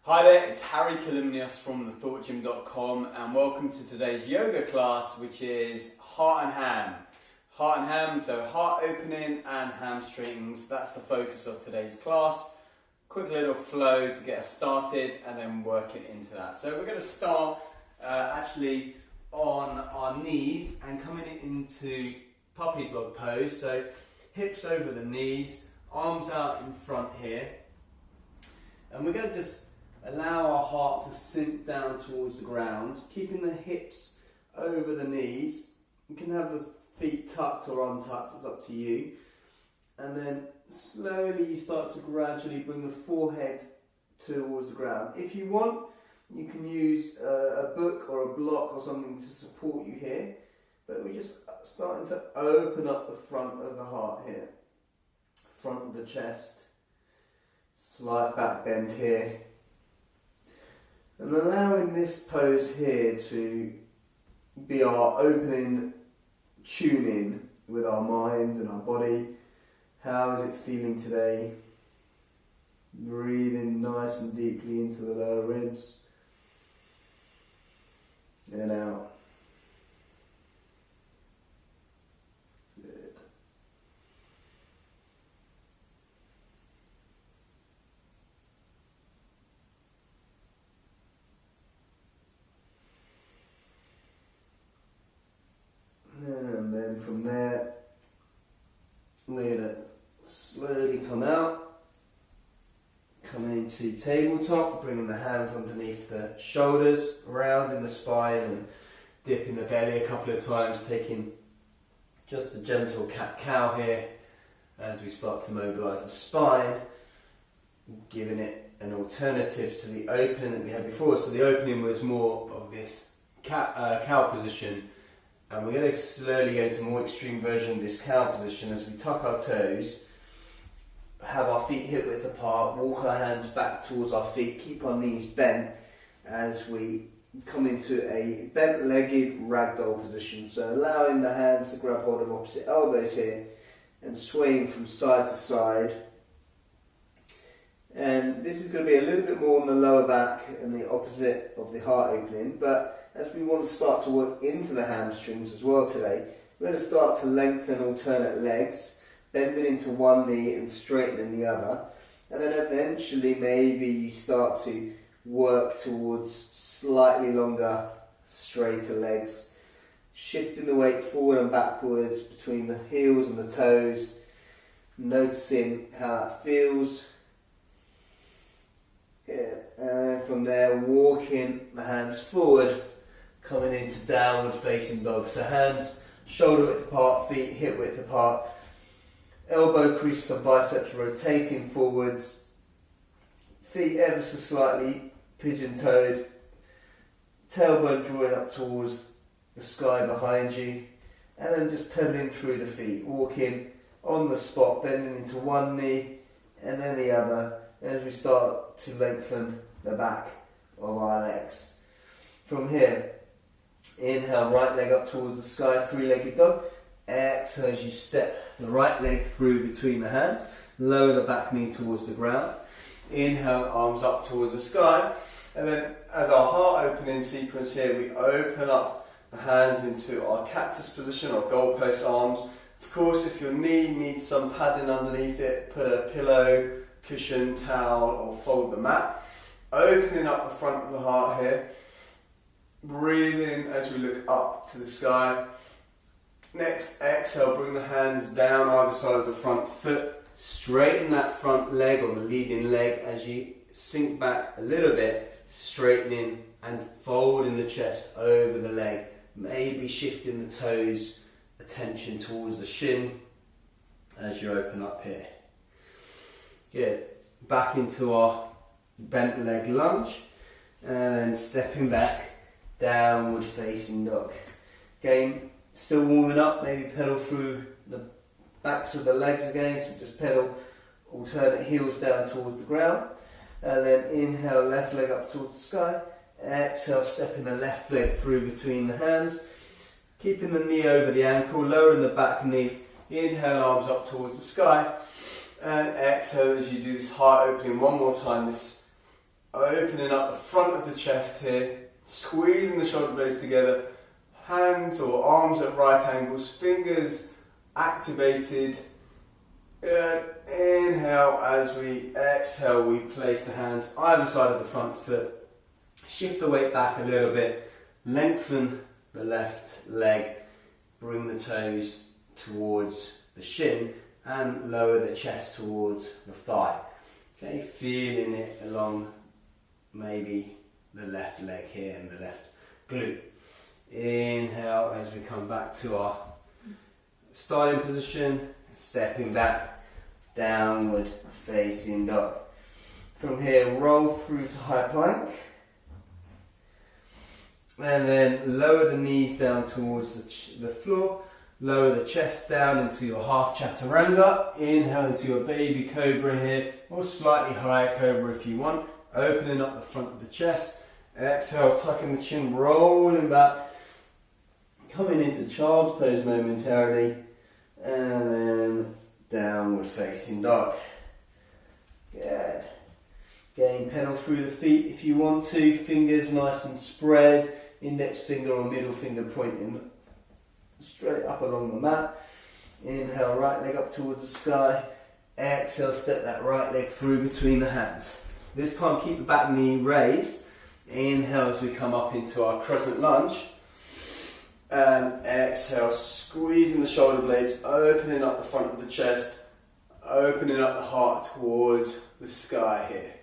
Hi there, it's Kalymnios from thethoughtgym.com and welcome to today's yoga class, which is heart and ham. Heart and ham, so heart opening and hamstrings. That's the focus of today's class. Quick little flow to get us started and then working into that. So we're going to start actually on our knees and coming into puppy dog pose. So hips over the knees, arms out in front here. And we're going to just allow our heart to sink down towards the ground, keeping the hips over the knees. You can have the feet tucked or untucked, it's up to you. And then slowly you start to gradually bring the forehead towards the ground. If you want, you can use a book or a block or something to support you here. But we're just starting to open up the front of the heart here. Front of the chest. Slight back bend here. And allowing this pose here to be our opening tune-in with our mind and our body. How is it feeling today? Breathing nice and deeply into the lower ribs. And out. Good. And then from there, we're going to slowly come out, coming into tabletop, bringing the hands underneath the shoulders, rounding the spine and dipping the belly a couple of times, taking just a gentle cat-cow here as we start to mobilise the spine, giving it an alternative to the opening that we had before. So the opening was more of this cow position. And we're going to slowly go to a more extreme version of this cow position as we tuck our toes, have our feet hip width apart, walk our hands back towards our feet, keep our knees bent as we come into a bent-legged ragdoll position. So allowing the hands to grab hold of opposite elbows here and swaying from side to side. And this is going to be a little bit more on the lower back and the opposite of the heart opening, but as we want to start to work into the hamstrings as well today, we're going to start to lengthen alternate legs, bending into one knee and straightening the other. And then eventually maybe you start to work towards slightly longer, straighter legs, shifting the weight forward and backwards between the heels and the toes, noticing how that feels. Good. And then from there, walking the hands forward, coming into downward facing dog. So hands shoulder width apart, feet hip width apart, elbow creases and biceps rotating forwards, feet ever so slightly pigeon toed, tailbone drawing up towards the sky behind you, and then just pedaling through the feet, walking on the spot, bending into one knee and then the other as we start to lengthen the back of our legs. From here, inhale, right leg up towards the sky, three-legged dog. Exhale as you step the right leg through between the hands. Lower the back knee towards the ground. Inhale, arms up towards the sky. And then as our heart opening sequence here, we open up the hands into our cactus position or goalpost arms. Of course, if your knee needs some padding underneath it, put a pillow, cushion, towel, or fold the mat. Opening up the front of the heart here. Breathing as we look up to the sky. Next, exhale, bring the hands down either side of the front foot. Straighten that front leg or the leading leg as you sink back a little bit, straightening and folding the chest over the leg. Maybe shifting the toes, attention towards the shin as you open up here. Good. Back into our bent leg lunge and then stepping back. Downward facing dog. Again, still warming up, maybe pedal through the backs of the legs again, so just pedal alternate heels down towards the ground. And then inhale, left leg up towards the sky. Exhale, stepping the left leg through between the hands. Keeping the knee over the ankle, lowering the back knee. Inhale, arms up towards the sky. And exhale as you do this heart opening one more time, this Opening up the front of the chest here, squeezing the shoulder blades together, hands or arms at right angles, fingers activated. Good. Inhale. As we exhale, we place the hands either side of the front foot. Shift the weight back a little bit. Lengthen the left leg. Bring the toes towards the shin and lower the chest towards the thigh. Okay, feeling it along maybe the left leg here and the left glute. Inhale as we come back to our starting position, stepping back, downward facing dog. From here, roll through to high plank. And then lower the knees down towards the floor. Lower the chest down into your half chaturanga. Inhale into your baby cobra here, or slightly higher cobra if you want. Opening up the front of the chest. Exhale, tucking the chin, rolling back. Coming into child's pose momentarily. And then downward facing dog. Good. Again, pedal through the feet if you want to. Fingers nice and spread. Index finger or middle finger pointing straight up along the mat. Inhale, right leg up towards the sky. Exhale, step that right leg through between the hands. This time keep the back knee raised. Inhale as we come up into our crescent lunge. And exhale, squeezing the shoulder blades, opening up the front of the chest, opening up the heart towards the sky here.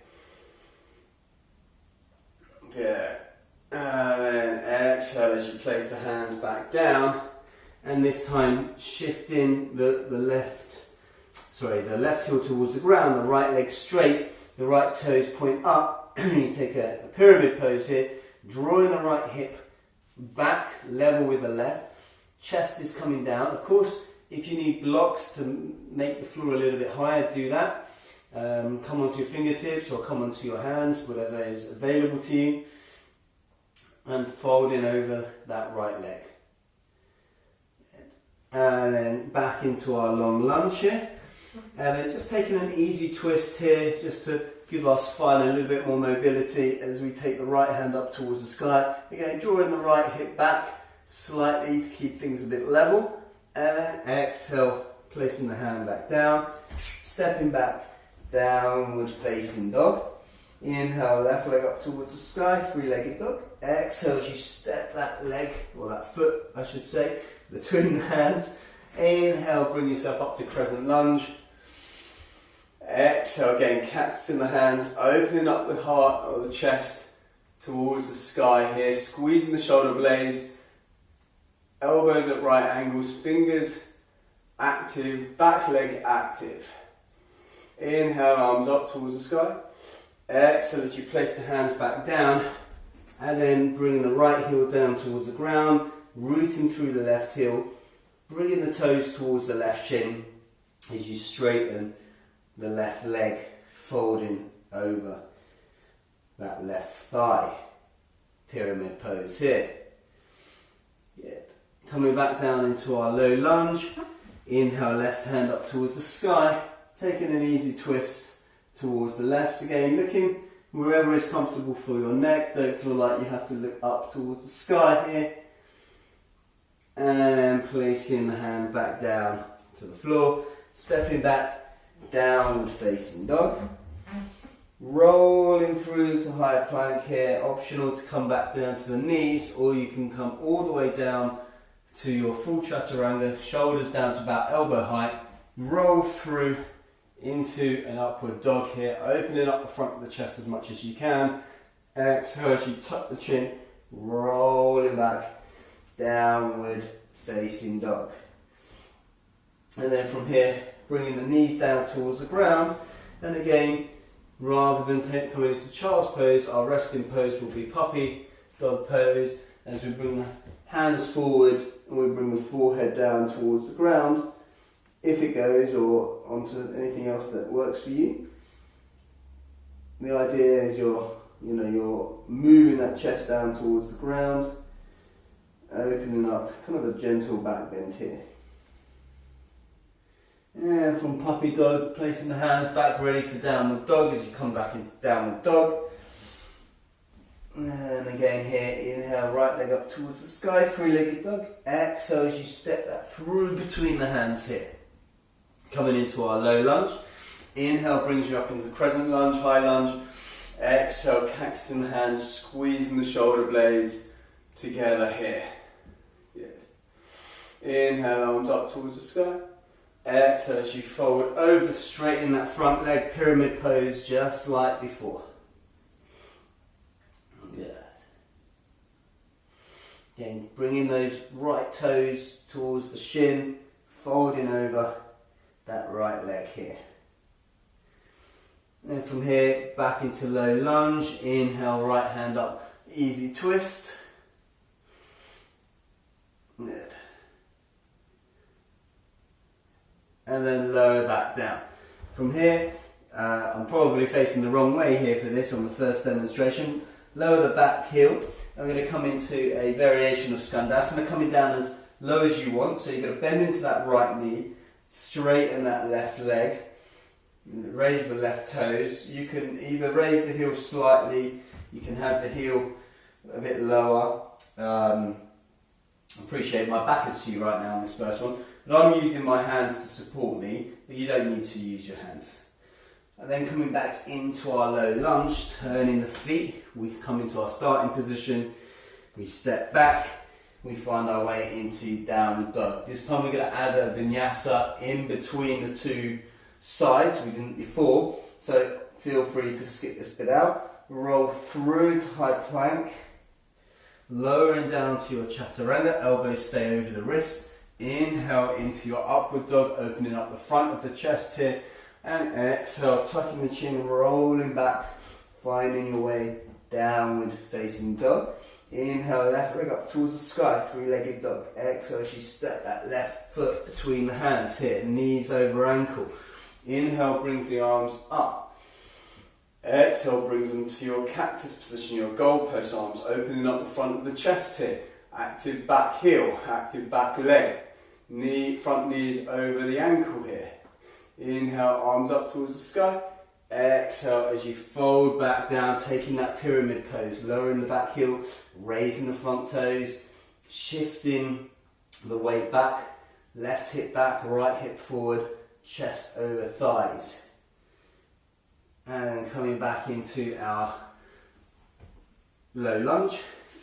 Good. And then exhale as you place the hands back down. And this time shifting the left heel towards the ground, the right leg straight, the right toes point up. You take a pyramid pose here, drawing the right hip back level with the left. Chest is coming down. Of course, if you need blocks to make the floor a little bit higher, do that. Come onto your fingertips or come onto your hands, whatever is available to you. And folding over that right leg. And then back into our long lunge here. And then just taking an easy twist here, just to give our spine a little bit more mobility as we take the right hand up towards the sky. Again, drawing the right hip back slightly to keep things a bit level. And then exhale, placing the hand back down, stepping back, downward facing dog. Inhale, left leg up towards the sky, three-legged dog. Exhale as you step that leg, or that foot I should say, between the hands. Inhale, bring yourself up to crescent lunge. Exhale again, cats in the hands, opening up the heart or the chest towards the sky here, squeezing the shoulder blades, elbows at right angles, fingers active, back leg active. Inhale, arms up towards the sky. Exhale as you place the hands back down, and then bringing the right heel down towards the ground, rooting through the left heel, bringing the toes towards the left shin as you straighten the left leg, folding over that left thigh. Pyramid pose here. Good. Coming back down into our low lunge. Inhale, left hand up towards the sky, taking an easy twist towards the left. Again, looking wherever is comfortable for your neck. Don't feel like you have to look up towards the sky here. And placing the hand back down to the floor. Stepping back, downward facing dog. Rolling through to high plank here. Optional to come back down to the knees, or you can come all the way down to your full chaturanga. Shoulders down to about elbow height. Roll through into an upward dog here, opening up the front of the chest as much as you can. Exhale as you tuck the chin, rolling back, downward facing dog. And then from here, bringing the knees down towards the ground. And again, rather than coming into child's pose, our resting pose will be puppy dog pose, as we bring the hands forward and we bring the forehead down towards the ground, if it goes, or onto anything else that works for you. The idea is you're moving that chest down towards the ground, opening up, kind of a gentle back bend here. And from puppy dog, placing the hands back ready for downward dog as you come back into downward dog. And again here, inhale, right leg up towards the sky, three-legged dog. Exhale as you step that through between the hands here. Coming into our low lunge. Inhale brings you up into crescent lunge, high lunge. Exhale, cactus in the hands, squeezing the shoulder blades together here. Good. Inhale, arms up towards the sky. Exhale as you fold over, straighten that front leg, pyramid pose just like before. Good. Again, bringing those right toes towards the shin, folding over that right leg here. And then from here, back into low lunge. Inhale, right hand up, easy twist. Good. And then lower back down. From here, I'm probably facing the wrong way here for this on the first demonstration. Lower the back heel. I'm going to come into a variation of Skandasana, coming down as low as you want. So you're going to bend into that right knee, straighten that left leg, raise the left toes. You can either raise the heel slightly, you can have the heel a bit lower. I appreciate my back is to you right now on this first one, but I'm using my hands to support me, but you don't need to use your hands. And then coming back into our low lunge, turning the feet, we come into our starting position, we step back, we find our way into downward dog. This time we're going to add a vinyasa in between the two sides we didn't before, so feel free to skip this bit out. Roll through to high plank, lowering down to your chaturanga, elbows stay over the wrist. Inhale into your upward dog, opening up the front of the chest here, and exhale, tucking the chin, rolling back, finding your way downward facing dog. Inhale, left leg up towards the sky, three-legged dog. Exhale as you step that left foot between the hands here, knees over ankle. Inhale brings the arms up. Exhale brings them to your cactus position, your goalpost arms, opening up the front of the chest here. Active back heel, active back leg. Front knees over the ankle here. Inhale, arms up towards the sky. Exhale as you fold back down, taking that pyramid pose, lowering the back heel, raising the front toes, shifting the weight back, left hip back, right hip forward, chest over thighs. And then coming back into our low lunge.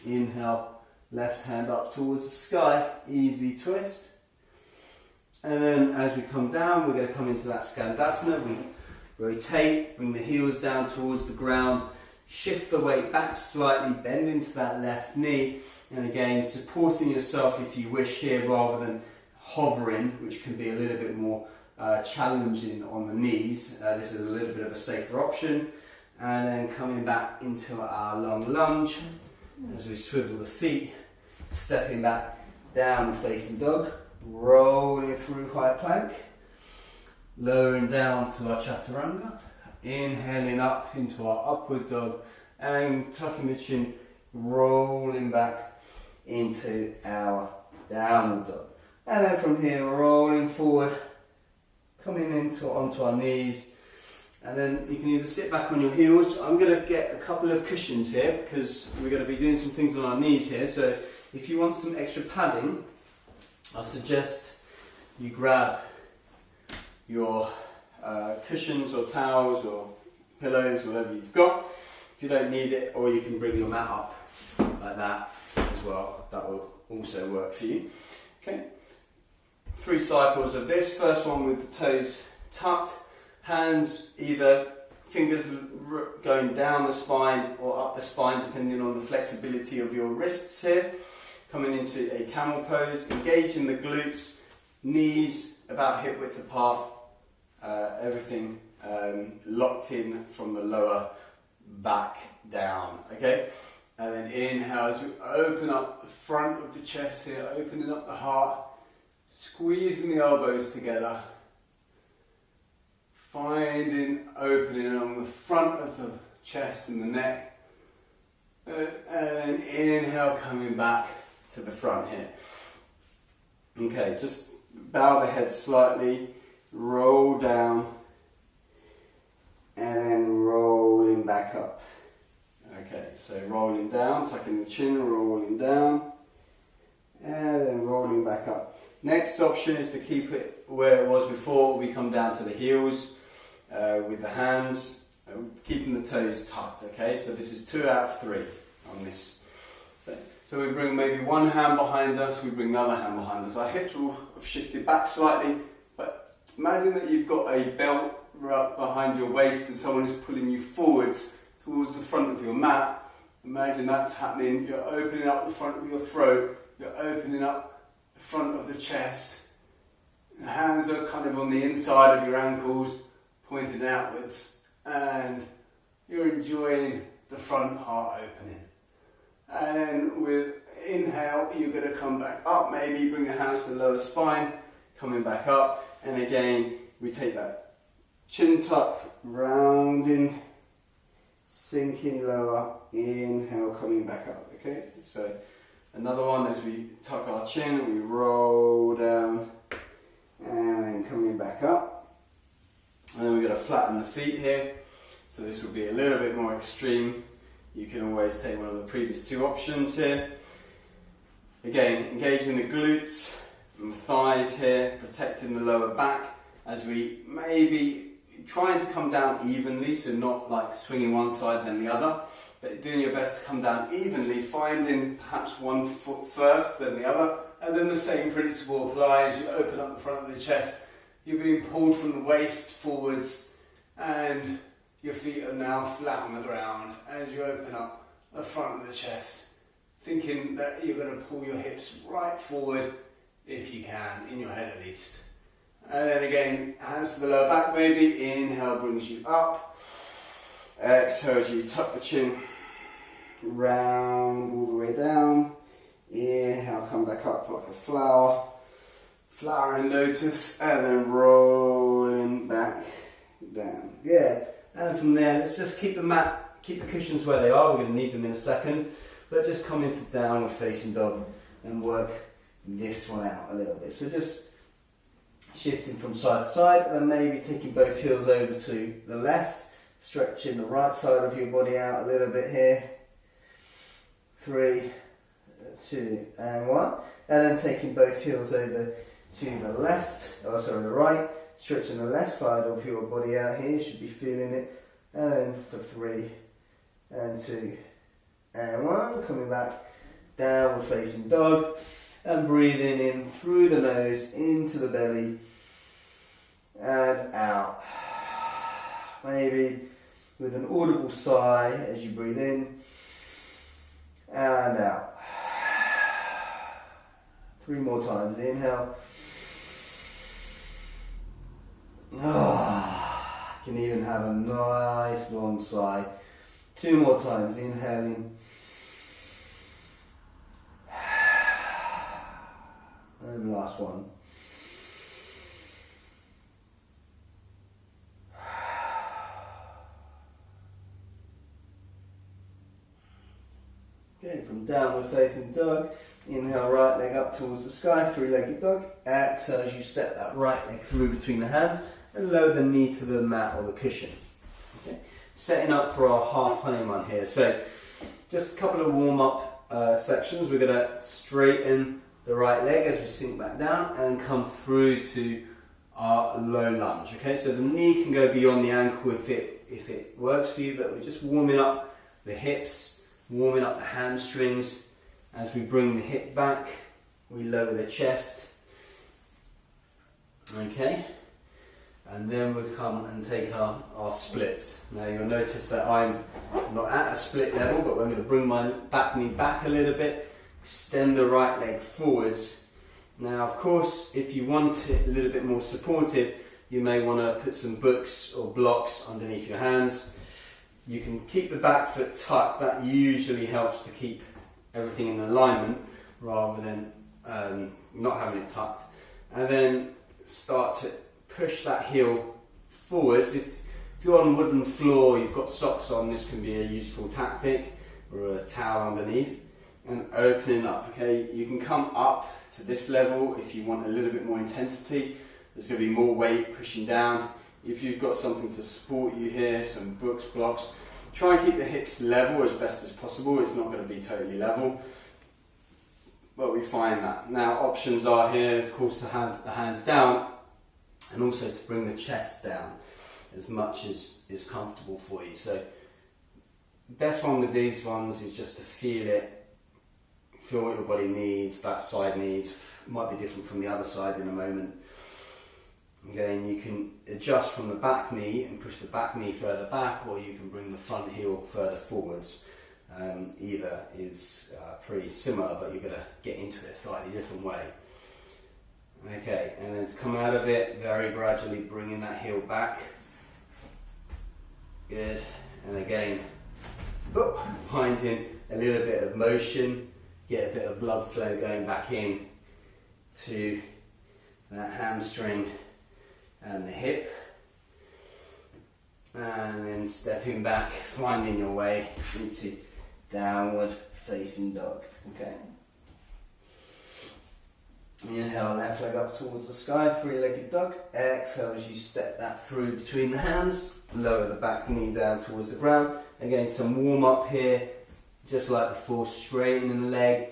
Inhale, left hand up towards the sky, easy twist. And then as we come down, we're going to come into that Skandasana. We rotate, bring the heels down towards the ground, shift the weight back slightly, bend into that left knee, and again supporting yourself if you wish here rather than hovering, which can be a little bit more challenging on the knees. This is a little bit of a safer option. And then coming back into our long lunge as we swivel the feet, stepping back down facing dog, rolling through high plank, lowering down to our chaturanga, inhaling up into our upward dog, and tucking the chin, rolling back into our downward dog. And then from here, rolling forward, coming onto our knees, and then you can either sit back on your heels. I'm going to get a couple of cushions here because we're going to be doing some things on our knees here. So if you want some extra padding, I suggest you grab your cushions or towels or pillows, whatever you've got. If you don't need it, or you can bring your mat up like that as well. That will also work for you. Okay. 3 cycles of this. First one with the toes tucked, hands either fingers going down the spine or up the spine depending on the flexibility of your wrists here. Coming into a camel pose, engaging the glutes, knees about hip width apart, everything locked in from the lower back down, okay? And then inhale as we open up the front of the chest here, opening up the heart, squeezing the elbows together, finding opening along the front of the chest and the neck, and then inhale coming back to the front here. Okay, just bow the head slightly, roll down, and then rolling back up. Okay, so rolling down, tucking the chin, rolling down, and then rolling back up. Next option is to keep it where it was before. We come down to the heels with the hands, keeping the toes tucked, okay? So this is 2 out of 3 on this. So we bring maybe one hand behind us, we bring the other hand behind us. Our hips will have shifted back slightly, but imagine that you've got a belt right behind your waist and someone is pulling you forwards towards the front of your mat. Imagine that's happening. You're opening up the front of your throat, you're opening up the front of the chest. The hands are kind of on the inside of your ankles, pointing outwards, and you're enjoying the front heart opening. And then with inhale, you're going to come back up, maybe bring the hands to the lower spine, coming back up, and again, we take that chin tuck, rounding, sinking lower, inhale, coming back up, okay? So another one as we tuck our chin, we roll down, and then coming back up. And then we're going to flatten the feet here, so this will be a little bit more extreme. You can always take one of the previous 2 options here. Again, engaging the glutes and the thighs here, protecting the lower back as we maybe trying to come down evenly, so not like swinging one side then the other, but doing your best to come down evenly, finding perhaps one foot first then the other, and then the same principle applies. You open up the front of the chest, you're being pulled from the waist forwards, and your feet are now flat on the ground as you open up the front of the chest, thinking that you're going to pull your hips right forward if you can, in your head at least. And then again, hands to the lower back maybe, inhale brings you up, exhale as you tuck the chin, round all the way down, inhale, come back up like a flower, flowering lotus, and then rolling back down. Yeah. And from there, let's just keep the cushions where they are. We're going to need them in a second. But just come into downward facing dog and work this one out a little bit. So just shifting from side to side, and then maybe taking both heels over to the left, stretching the right side of your body out a little bit here. 3, 2, and 1. And then taking both heels over to the left, the right. Stretching the left side of your body out here, you should be feeling it. And then for 3, and 2, and 1. Coming back, downward facing dog. And breathing in through the nose, into the belly. And out. Maybe with an audible sigh as you breathe in. And out. 3 more times. Inhale. Can even have a nice long sigh. 2 more times, inhaling. And the last one. Okay, from downward facing dog, inhale right leg up towards the sky, 3-legged dog. Exhale as you step that right leg through between the hands and lower the knee to the mat or the cushion. Okay, setting up for our half honeyman here. So just a couple of warm up sections. We're going to straighten the right leg as we sink back down and come through to our low lunge. Okay, so the knee can go beyond the ankle if it works for you, but we're just warming up the hips, warming up the hamstrings. As we bring the hip back, we lower the chest. Okay, and then we'll come and take our splits. Now you'll notice that I'm not at a split level, but I'm going to bring my back knee back a little bit, extend the right leg forwards. Now of course, if you want it a little bit more supportive, you may want to put some books or blocks underneath your hands. You can keep the back foot tucked. That usually helps to keep everything in alignment rather than not having it tucked. And then start to push that heel forwards. If you're on wooden floor, you've got socks on, this can be a useful tactic, or a towel underneath, and opening up. Okay, you can come up to this level if you want a little bit more intensity. There's going to be more weight pushing down. If you've got something to support you here, some books, blocks, Try and keep the hips level as best as possible. It's not going to be totally level, but we find that. Now options are here, of course, to have the hands down and also to bring the chest down as much as is comfortable for you. So the best one with these ones is just to feel it, feel what your body needs, that side needs. It might be different from the other side in a moment. Again, you can adjust from the back knee and push the back knee further back, or you can bring the front heel further forwards. Either is pretty similar, but you're going to get into it a slightly different way. Okay, and then to come out of it, very gradually bringing that heel back. Good, and again, finding a little bit of motion, get a bit of blood flow going back in to that hamstring and the hip, and then stepping back, finding your way into downward facing dog. Okay. Inhale, left leg up towards the sky, three-legged dog. Exhale as you step that through between the hands. Lower the back knee down towards the ground. Again, some warm up here, just like before. Straightening the leg,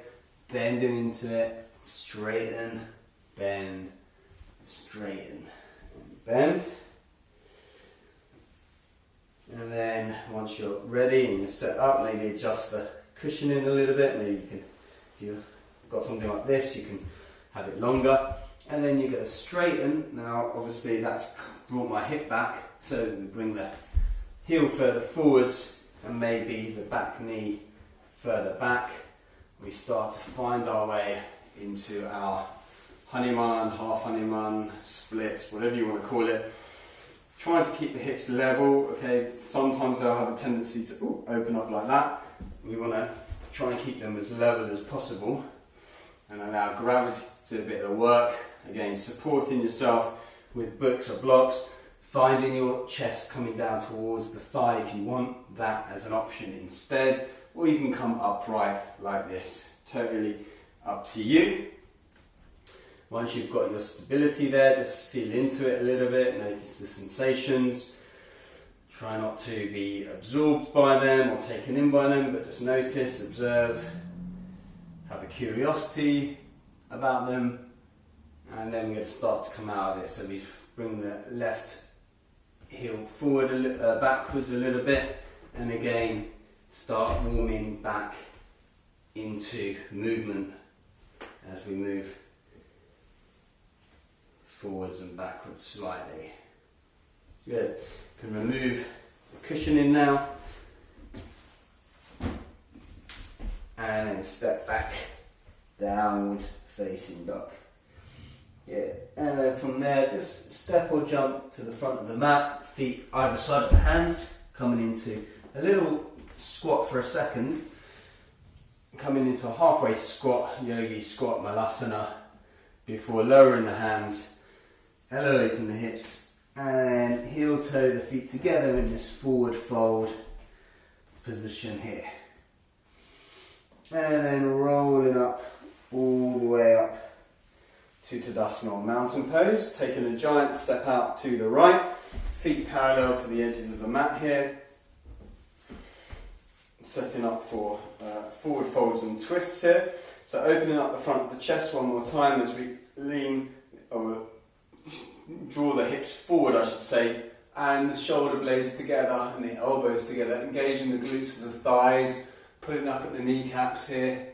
bending into it. Straighten, bend, straighten, bend. And then once you're ready and you're set up, maybe adjust the cushioning a little bit. Maybe you can, if you've got something like this, you can have it longer. And then you're going to straighten. Now obviously that's brought my hip back, so we bring the heel further forwards and maybe the back knee further back. We start to find our way into our honeyman, half honeyman, splits, whatever you want to call it. Trying to keep the hips level. Okay, sometimes they'll have a tendency to open up like that. We want to try and keep them as level as possible and allow gravity to do a bit of the work. Again, supporting yourself with books or blocks, finding your chest coming down towards the thigh if you want that as an option instead, or you can come upright like this. Totally up to you. Once you've got your stability there, just feel into it a little bit, notice the sensations. Try not to be absorbed by them or taken in by them, but just notice, observe, have a curiosity about them, and then we're going to start to come out of it. So we bring the left heel forward, backwards a little bit, and again start warming back into movement as we move forwards and backwards slightly. Good. Can remove the cushioning now, and then step back, downward facing dog. Yeah, and then from there just step or jump to the front of the mat, feet either side of the hands, coming into a little squat for a second, coming into a halfway squat, yogi squat, malasana, before lowering the hands, elevating the hips, and then heel toe the feet together in this forward fold position here. And then rolling up all the way up to Tadasana or mountain pose, taking a giant step out to the right, feet parallel to the edges of the mat here, setting up for forward folds and twists here. So opening up the front of the chest one more time as we lean, or draw the hips forward I should say, and the shoulder blades together and the elbows together, engaging the glutes of the thighs, putting up at the kneecaps here,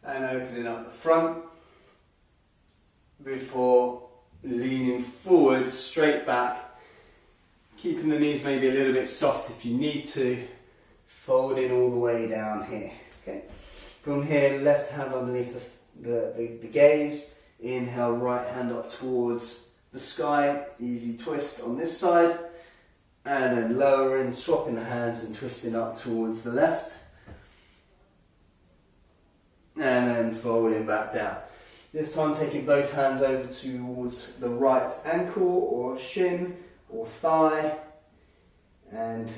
and opening up the front before leaning forward, straight back, keeping the knees maybe a little bit soft if you need to, folding all the way down here. Okay. From here, left hand underneath the gaze, inhale, right hand up towards the sky, easy twist on this side, and then lowering, swapping the hands and twisting up towards the left, and then folding back down. This time taking both hands over towards the right ankle or shin or thigh, and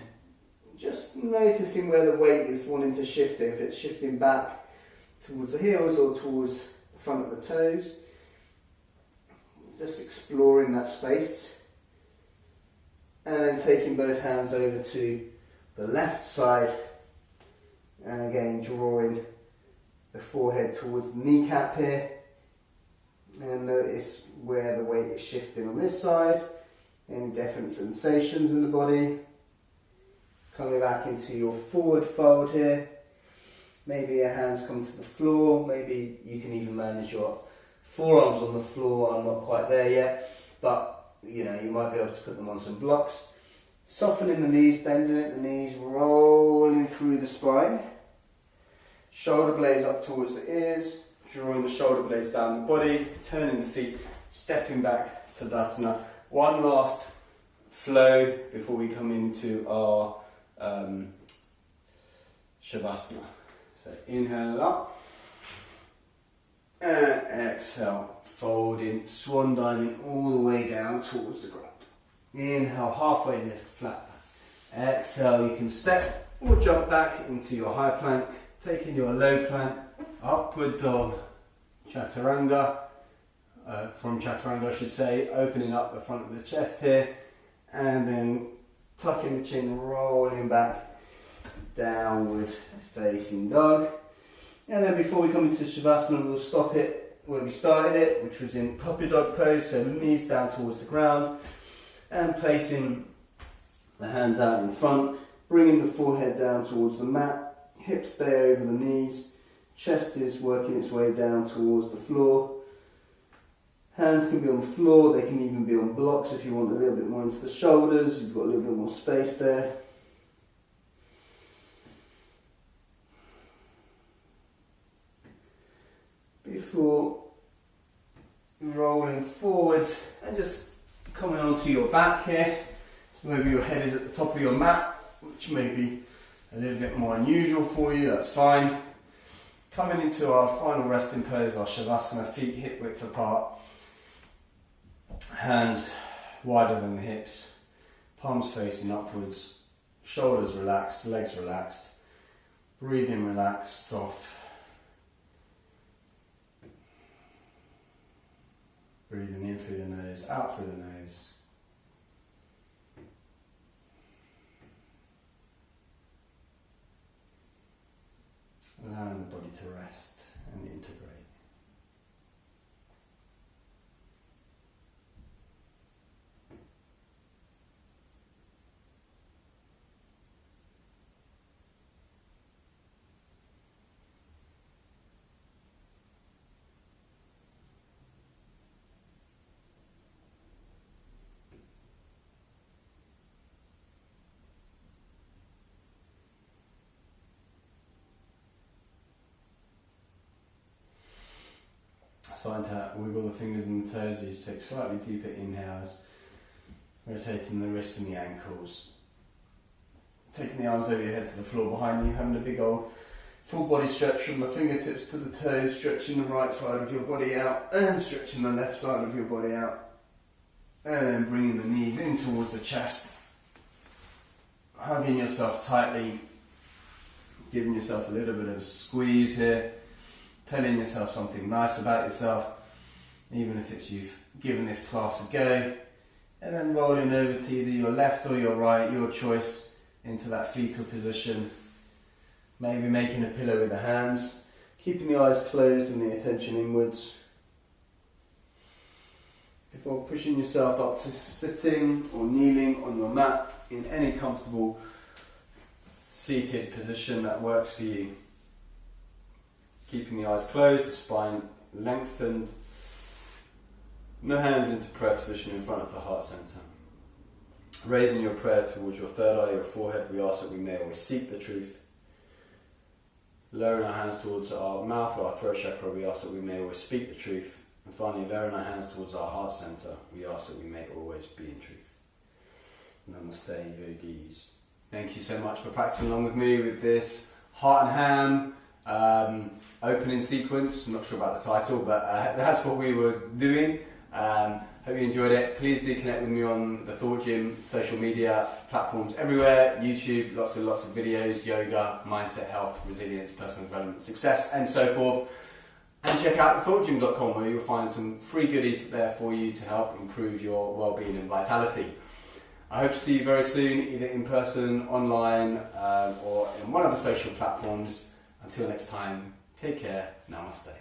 just noticing where the weight is wanting to shift it, if it's shifting back towards the heels or towards the front of the toes. Just exploring that space, and then taking both hands over to the left side, and again drawing the forehead towards the kneecap here, and notice where the weight is shifting on this side, any definite sensations in the body. Coming back into your forward fold here, maybe your hands come to the floor, maybe you can even manage your forearms on the floor. I'm not quite there yet, but you know, you might be able to put them on some blocks. Softening the knees, bending at the knees, rolling through the spine. Shoulder blades up towards the ears, drawing the shoulder blades down the body, turning the feet, stepping back to Tadasana. One last flow before we come into our Shavasana. So inhale up, and exhale, folding, swan diving all the way down towards the ground. Inhale, halfway lift, flat back. Exhale, you can step or jump back into your high plank, taking your low plank, upward dog, chaturanga. From chaturanga, I should say, opening up the front of the chest here, and then tucking the chin, rolling back, downward facing dog. And then before we come into Shavasana, we'll stop it where we started it, which was in puppy dog pose, so knees down towards the ground, and placing the hands out in front, bringing the forehead down towards the mat, hips stay over the knees, chest is working its way down towards the floor. Hands can be on the floor, they can even be on blocks if you want a little bit more into the shoulders, you've got a little bit more space there. Before rolling forwards and just coming onto your back here, so maybe your head is at the top of your mat, which may be a little bit more unusual for you, that's fine. Coming into our final resting pose, our Shavasana, feet hip width apart, hands wider than the hips, palms facing upwards, shoulders relaxed, legs relaxed, breathing relaxed, soft. Breathing in through the nose, out through the nose. Allowing the body to rest and integrate. Starting to wiggle the fingers and the toes as you take slightly deeper inhales, rotating the wrists and the ankles, taking the arms over your head to the floor behind you, having a big old full body stretch from the fingertips to the toes, stretching the right side of your body out and stretching the left side of your body out, and then bringing the knees in towards the chest, hugging yourself tightly, giving yourself a little bit of a squeeze here, telling yourself something nice about yourself, even if it's you've given this class a go, and then rolling over to either your left or your right, your choice, into that fetal position, maybe making a pillow with the hands, keeping the eyes closed and the attention inwards, before pushing yourself up to sitting or kneeling on your mat in any comfortable seated position that works for you. Keeping the eyes closed, the spine lengthened, and the hands into prayer position in front of the heart centre. Raising your prayer towards your third eye, your forehead, we ask that we may always seek the truth. Lowering our hands towards our mouth or our throat chakra, we ask that we may always speak the truth. And finally, lowering our hands towards our heart centre, we ask that we may always be in truth. Namaste, yogis. Thank you so much for practicing along with me with this heart and ham opening sequence. I'm not sure about the title, but that's what we were doing. Hope you enjoyed it. Please do connect with me on the Thought Gym social media platforms everywhere, YouTube, lots and lots of videos, yoga, mindset, health, resilience, personal development, success, and so forth. And check out thethoughtgym.com, where you'll find some free goodies there for you to help improve your well-being and vitality. I hope to see you very soon, either in person, online, or in one of the social platforms. Until next time, take care. Namaste.